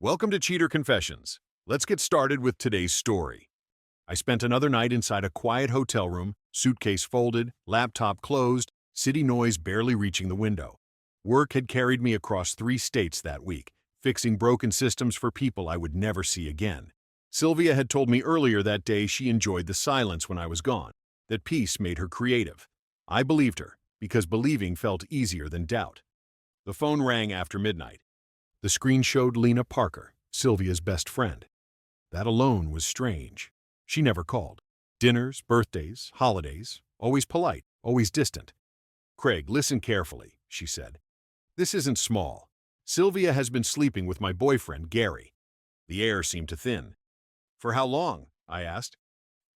Welcome to Cheater Confessions. Let's get started with today's story. I spent another night inside a quiet hotel room, suitcase folded, laptop closed, city noise barely reaching the window. Work had carried me across 3 states that week, fixing broken systems for people I would never see again. Sylvia had told me earlier that day she enjoyed the silence when I was gone, that peace made her creative. I believed her, because believing felt easier than doubt. The phone rang after midnight. The screen showed Lena Parker, Sylvia's best friend. That alone was strange. She never called. Dinners, birthdays, holidays, always polite, always distant. "Craig, listen carefully," she said. "This isn't small. Sylvia has been sleeping with my boyfriend, Gary." The air seemed to thin. "For how long?" I asked.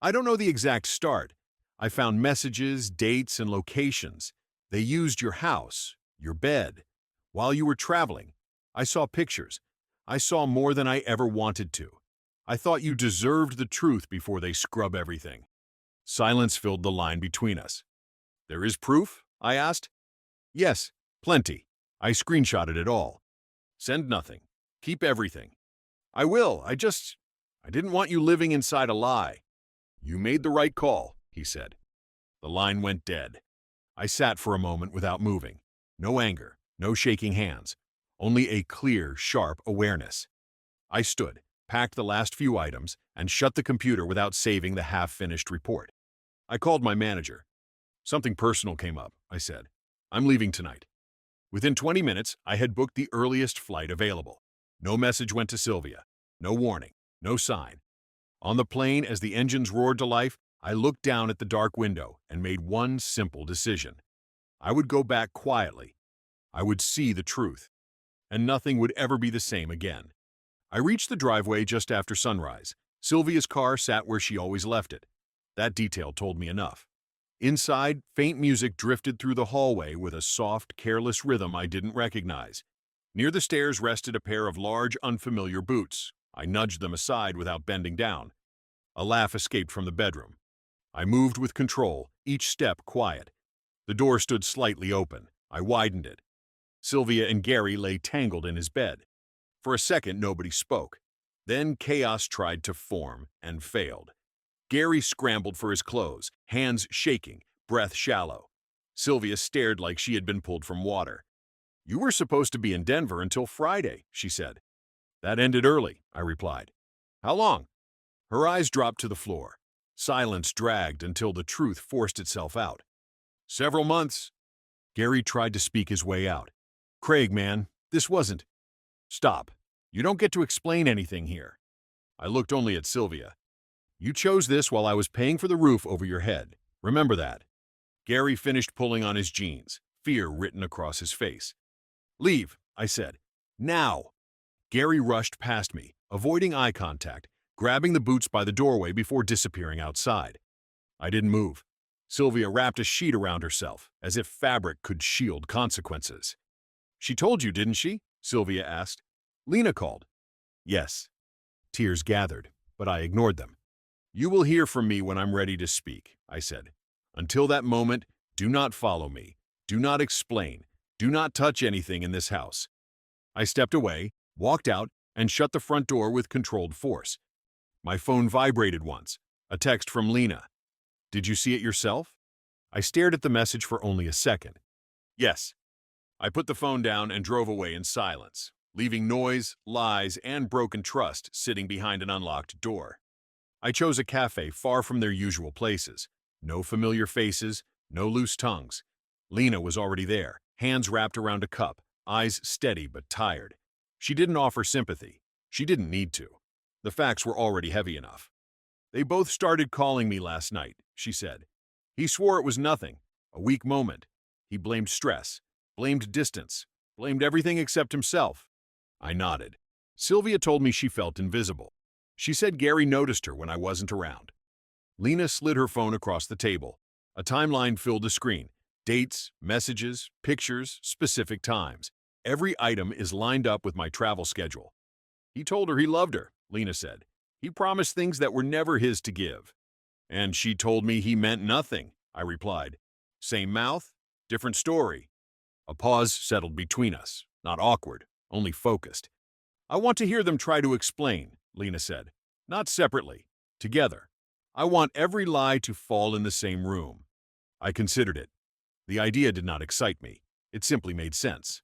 "I don't know the exact start. I found messages, dates, and locations. They used your house, your bed. While you were traveling, I saw pictures. I saw more than I ever wanted to. I thought you deserved the truth before they scrub everything." Silence filled the line between us. "There is proof?" I asked. "Yes, plenty. I screenshotted it all." "Send nothing. Keep everything." "I will. I didn't want you living inside a lie." "You made the right call," he said. The line went dead. I sat for a moment without moving. No anger, no shaking hands. Only a clear, sharp awareness. I stood, packed the last few items, and shut the computer without saving the half-finished report. I called my manager. "Something personal came up," I said. "I'm leaving tonight." Within 20 minutes, I had booked the earliest flight available. No message went to Sylvia. No warning. No sign. On the plane, as the engines roared to life, I looked down at the dark window and made one simple decision. I would go back quietly. I would see the truth. And nothing would ever be the same again. I reached the driveway just after sunrise. Sylvia's car sat where she always left it. That detail told me enough. Inside, faint music drifted through the hallway with a soft, careless rhythm I didn't recognize. Near the stairs rested a pair of large, unfamiliar boots. I nudged them aside without bending down. A laugh escaped from the bedroom. I moved with control, each step quiet. The door stood slightly open. I widened it. Sylvia and Gary lay tangled in his bed. For a second, nobody spoke. Then chaos tried to form and failed. Gary scrambled for his clothes, hands shaking, breath shallow. Sylvia stared like she had been pulled from water. "You were supposed to be in Denver until Friday," she said. "That ended early," I replied. "How long?" Her eyes dropped to the floor. Silence dragged until the truth forced itself out. "Several months." Gary tried to speak his way out. "Craig, man, this wasn't—" "Stop. You don't get to explain anything here." I looked only at Sylvia. "You chose this while I was paying for the roof over your head. Remember that." Gary finished pulling on his jeans, fear written across his face. "Leave," I said. "Now." Gary rushed past me, avoiding eye contact, grabbing the boots by the doorway before disappearing outside. I didn't move. Sylvia wrapped a sheet around herself, as if fabric could shield consequences. "She told you, didn't she?" Sylvia asked. "Lena called." "Yes." Tears gathered, but I ignored them. "You will hear from me when I'm ready to speak," I said. "Until that moment, do not follow me. Do not explain. Do not touch anything in this house." I stepped away, walked out, and shut the front door with controlled force. My phone vibrated once. A text from Lena. "Did you see it yourself?" I stared at the message for only a second. "Yes." I put the phone down and drove away in silence, leaving noise, lies, and broken trust sitting behind an unlocked door. I chose a cafe far from their usual places. No familiar faces, no loose tongues. Lena was already there, hands wrapped around a cup, eyes steady but tired. She didn't offer sympathy. She didn't need to. The facts were already heavy enough. "They both started calling me last night," she said. "He swore it was nothing, a weak moment. He blamed stress, blamed distance, blamed everything except himself." I nodded. Sylvia told me she felt invisible. She said Gary noticed her when I wasn't around. Lena slid her phone across the table. A timeline filled the screen. Dates, messages, pictures, specific times. Every item is lined up with my travel schedule. "He told her he loved her," Lena said. "He promised things that were never his to give." "And she told me he meant nothing," I replied. "Same mouth, different story." A pause settled between us, not awkward, only focused. I want to hear them try to explain, Lena said. Not separately. Together. I want every lie to fall in the same room. I considered it. The idea did not excite me. It simply made sense.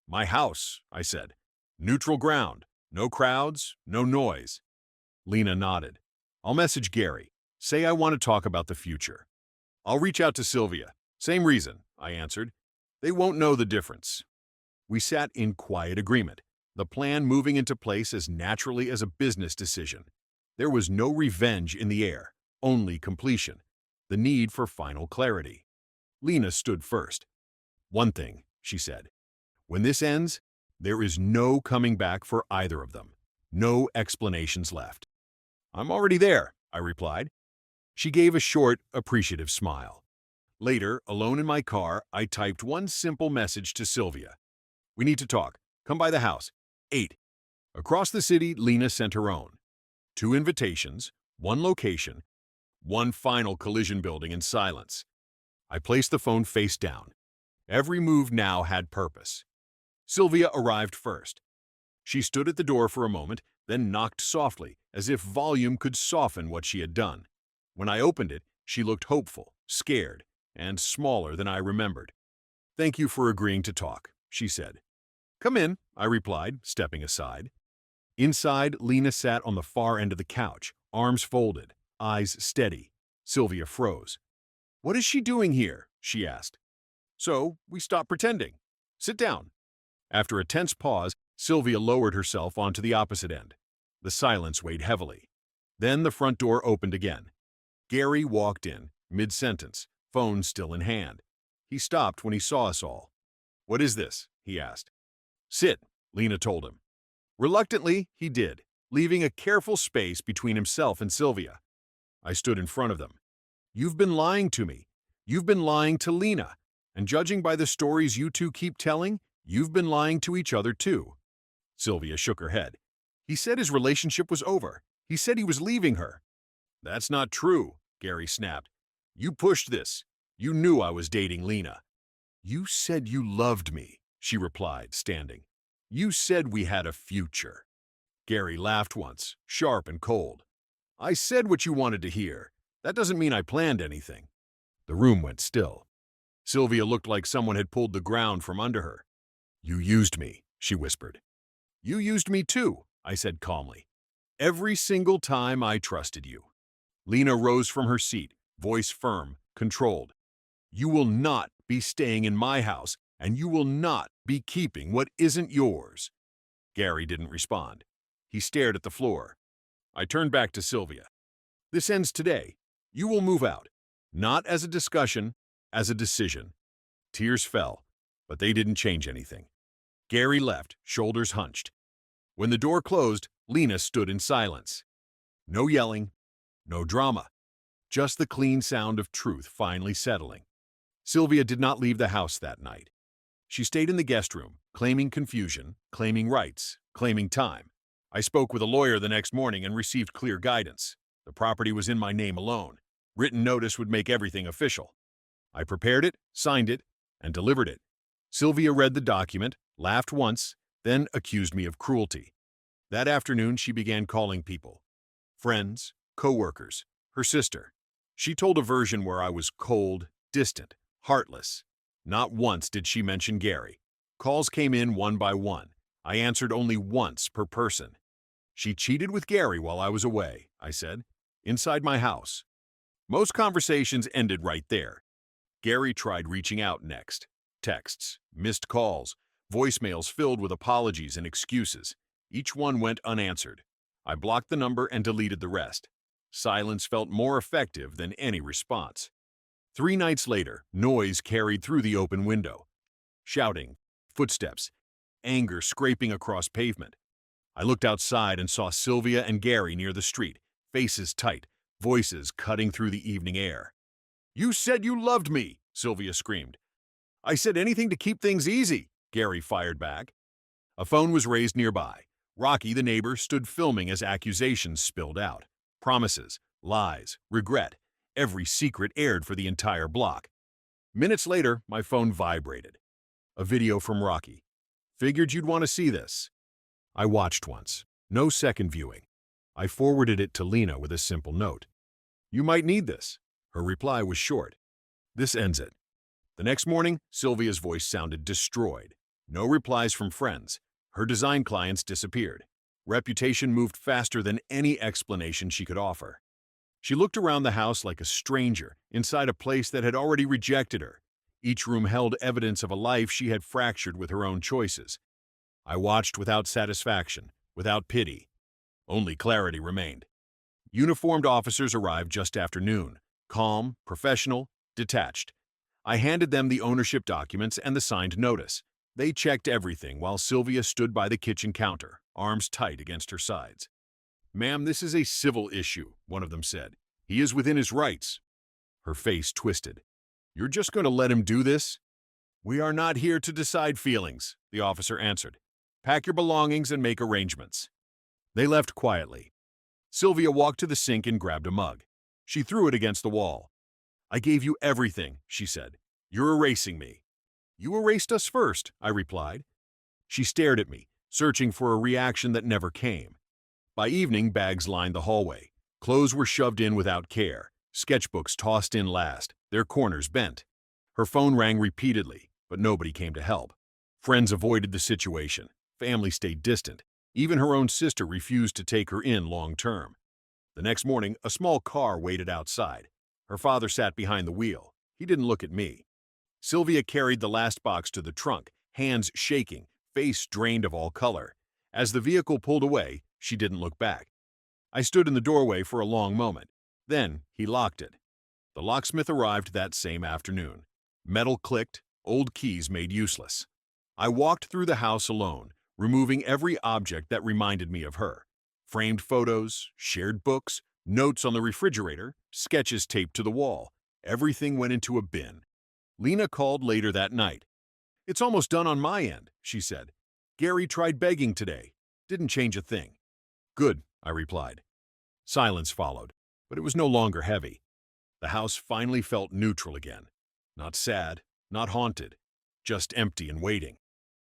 My house, I said. Neutral ground. No crowds, no noise. Lena nodded. I'll message Gary. Say I want to talk about the future. I'll reach out to Sylvia. Same reason, I answered. They won't know the difference. We sat in quiet agreement, the plan moving into place as naturally as a business decision. There was no revenge in the air, only completion, the need for final clarity. Lena stood first. One thing, she said. When this ends, there is no coming back for either of them. No explanations left. I'm already there, I replied. She gave a short, appreciative smile. Later, alone in my car, I typed one simple message to Sylvia. We need to talk. Come by the house. 8. Across the city, Lena sent her own. 2 invitations, 1 location, 1 final collision building in silence. I placed the phone face down. Every move now had purpose. Sylvia arrived first. She stood at the door for a moment, then knocked softly, as if volume could soften what she had done. When I opened it, she looked hopeful, scared, and smaller than I remembered. Thank you for agreeing to talk, she said. Come in, I replied, stepping aside. Inside, Lena sat on the far end of the couch, arms folded, eyes steady. Sylvia froze. What is she doing here? She asked. So, we stopped pretending. Sit down. After a tense pause, Sylvia lowered herself onto the opposite end. The silence weighed heavily. Then the front door opened again. Gary walked in, mid-sentence, phone still in hand. He stopped when he saw us all. What is this? He asked. Sit, Lena told him. Reluctantly, he did, leaving a careful space between himself and Sylvia. I stood in front of them. You've been lying to me. You've been lying to Lena. And judging by the stories you two keep telling, you've been lying to each other too. Sylvia shook her head. He said his relationship was over. He said he was leaving her. That's not true, Gary snapped. You pushed this. You knew I was dating Lena. You said you loved me, she replied, standing. You said we had a future. Gary laughed once, sharp and cold. I said what you wanted to hear. That doesn't mean I planned anything. The room went still. Sylvia looked like someone had pulled the ground from under her. You used me, she whispered. You used me too, I said calmly. Every single time I trusted you. Lena rose from her seat, voice firm, controlled. You will not be staying in my house, and you will not be keeping what isn't yours. Gary didn't respond. He stared at the floor. I turned back to Sylvia. This ends today. You will move out. Not as a discussion, as a decision. Tears fell, but they didn't change anything. Gary left, shoulders hunched. When the door closed, Lena stood in silence. No yelling, no drama. Just the clean sound of truth finally settling. Sylvia did not leave the house that night. She stayed in the guest room, claiming confusion, claiming rights, claiming time. I spoke with a lawyer the next morning and received clear guidance. The property was in my name alone. Written notice would make everything official. I prepared it, signed it, and delivered it. Sylvia read the document, laughed once, then accused me of cruelty. That afternoon, she began calling people. Friends, co-workers, her sister. She told a version where I was cold, distant, heartless. Not once did she mention Gary. Calls came in one by one. I answered only once per person. She cheated with Gary while I was away, I said, inside my house. Most conversations ended right there. Gary tried reaching out next. Texts, missed calls, voicemails filled with apologies and excuses. Each one went unanswered. I blocked the number and deleted the rest. Silence felt more effective than any response. 3 nights later, noise carried through the open window. Shouting, footsteps, anger scraping across pavement. I looked outside and saw Sylvia and Gary near the street, faces tight, voices cutting through the evening air. You said you loved me, Sylvia screamed. I said anything to keep things easy, Gary fired back. A phone was raised nearby. Rocky, the neighbor, stood filming as accusations spilled out. Promises, lies, regret. Every secret aired for the entire block. Minutes later, my phone vibrated. A video from Rocky. Figured you'd want to see this. I watched once. No second viewing. I forwarded it to Lena with a simple note. "You might need this." Her reply was short. "This ends it." The next morning, Sylvia's voice sounded destroyed. No replies from friends. Her design clients disappeared. Reputation moved faster than any explanation she could offer. She looked around the house like a stranger, inside a place that had already rejected her. Each room held evidence of a life she had fractured with her own choices. I watched without satisfaction, without pity. Only clarity remained. Uniformed officers arrived just after noon, calm, professional, detached. I handed them the ownership documents and the signed notice. They checked everything while Sylvia stood by the kitchen counter, arms tight against her sides. "Ma'am, this is a civil issue," one of them said. "He is within his rights." Her face twisted. "You're just going to let him do this?" "We are not here to decide feelings," the officer answered. "Pack your belongings and make arrangements." They left quietly. Sylvia walked to the sink and grabbed a mug. She threw it against the wall. "I gave you everything," she said. "You're erasing me." "You erased us first," I replied. She stared at me, searching for a reaction that never came. By evening, bags lined the hallway. Clothes were shoved in without care, sketchbooks tossed in last, their corners bent. Her phone rang repeatedly, but nobody came to help. Friends avoided the situation. Family stayed distant. Even her own sister refused to take her in long term. The next morning, a small car waited outside. Her father sat behind the wheel. He didn't look at me. Sylvia carried the last box to the trunk, hands shaking, face drained of all color. As the vehicle pulled away, she didn't look back. I stood in the doorway for a long moment. Then he locked it. The locksmith arrived that same afternoon. Metal clicked, old keys made useless. I walked through the house alone, removing every object that reminded me of her. Framed photos, shared books, notes on the refrigerator, sketches taped to the wall. Everything went into a bin. Lena called later that night. "It's almost done on my end," she said. "Gary tried begging today. Didn't change a thing." "Good," I replied. Silence followed, but it was no longer heavy. The house finally felt neutral again. Not sad, not haunted, just empty and waiting.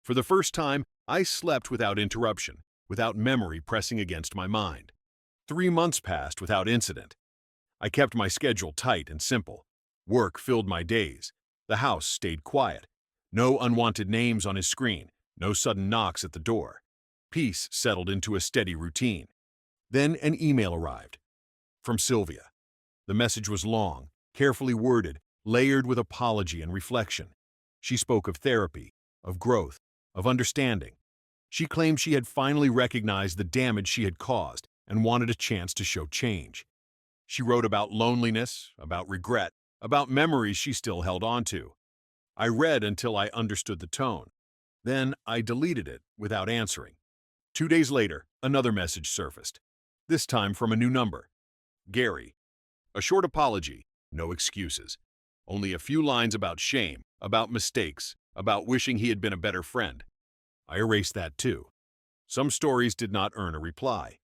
For the first time, I slept without interruption, without memory pressing against my mind. 3 months passed without incident. I kept my schedule tight and simple. Work filled my days. The house stayed quiet. No unwanted names on his screen, no sudden knocks at the door. Peace settled into a steady routine. Then an email arrived. From Sylvia. The message was long, carefully worded, layered with apology and reflection. She spoke of therapy, of growth, of understanding. She claimed she had finally recognized the damage she had caused and wanted a chance to show change. She wrote about loneliness, about regret, about memories she still held on to. I read until I understood the tone. Then I deleted it without answering. 2 days later, another message surfaced. This time from a new number. Gary. A short apology, no excuses. Only a few lines about shame, about mistakes, about wishing he had been a better friend. I erased that too. Some stories did not earn a reply.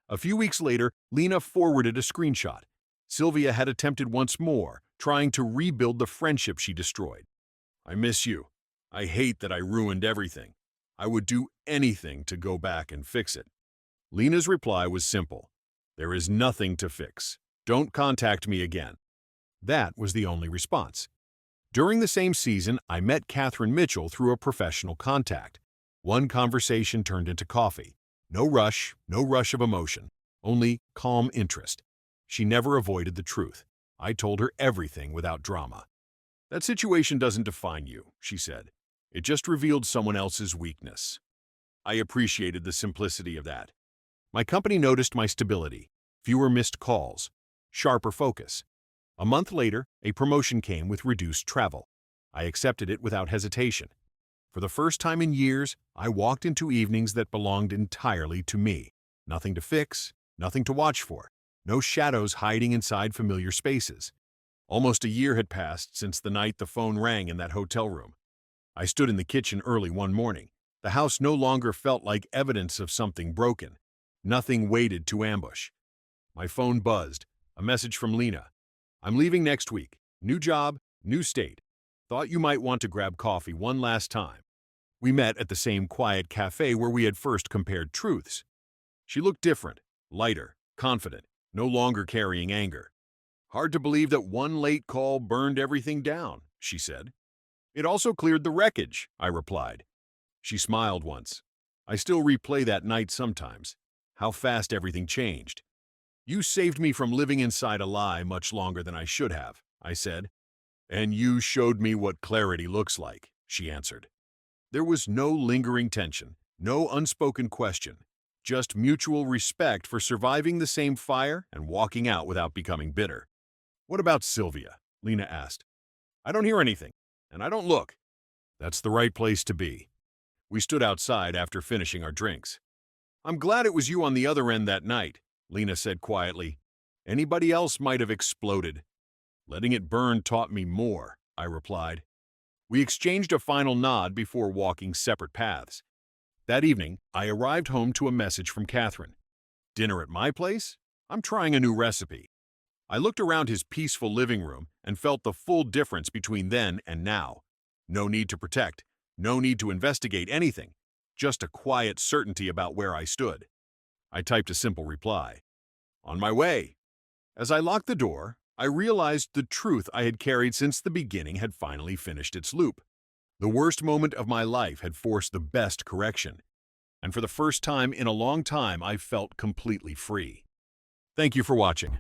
A few weeks later, Lena forwarded a screenshot. Sylvia had attempted once more, trying to rebuild the friendship she destroyed. "I miss you. I hate that I ruined everything. I would do anything to go back and fix it." Lena's reply was simple. "There is nothing to fix. Don't contact me again." That was the only response. During the same season, I met Catherine Mitchell through a professional contact. One conversation turned into coffee. No rush of emotion, only calm interest. She never avoided the truth. I told her everything without drama. "That situation doesn't define you," she said. "It just revealed someone else's weakness." I appreciated the simplicity of that. My company noticed my stability, fewer missed calls, sharper focus. A month later, a promotion came with reduced travel. I accepted it without hesitation. For the first time in years, I walked into evenings that belonged entirely to me. Nothing to fix, nothing to watch for, no shadows hiding inside familiar spaces. Almost a year had passed since the night the phone rang in that hotel room. I stood in the kitchen early one morning. The house no longer felt like evidence of something broken. Nothing waited to ambush. My phone buzzed. A message from Lena. "I'm leaving next week. New job, new state. Thought you might want to grab coffee one last time." We met at the same quiet cafe where we had first compared truths. She looked different, lighter, confident, no longer carrying anger. Hard to believe that one late call burned everything down, she said. It also cleared the wreckage, I replied. She smiled once. I still replay that night sometimes. How fast everything changed. You saved me from living inside a lie much longer than I should have, I said. And you showed me what clarity looks like, she answered. There was no lingering tension, no unspoken question, just mutual respect for surviving the same fire and walking out without becoming bitter. What about Sylvia? Lena asked. I don't hear anything, and I don't look. That's the right place to be. We stood outside after finishing our drinks. I'm glad it was you on the other end that night, Lena said quietly. Anybody else might have exploded. Letting it burn taught me more, I replied. We exchanged a final nod before walking separate paths. That evening, I arrived home to a message from Catherine. Dinner at my place? I'm trying a new recipe. I looked around his peaceful living room and felt the full difference between then and now. No need to protect, no need to investigate anything, just a quiet certainty about where I stood. I typed a simple reply. On my way. As I locked the door, I realized the truth I had carried since the beginning had finally finished its loop. The worst moment of my life had forced the best correction, and for the first time in a long time I felt completely free. Thank you for watching.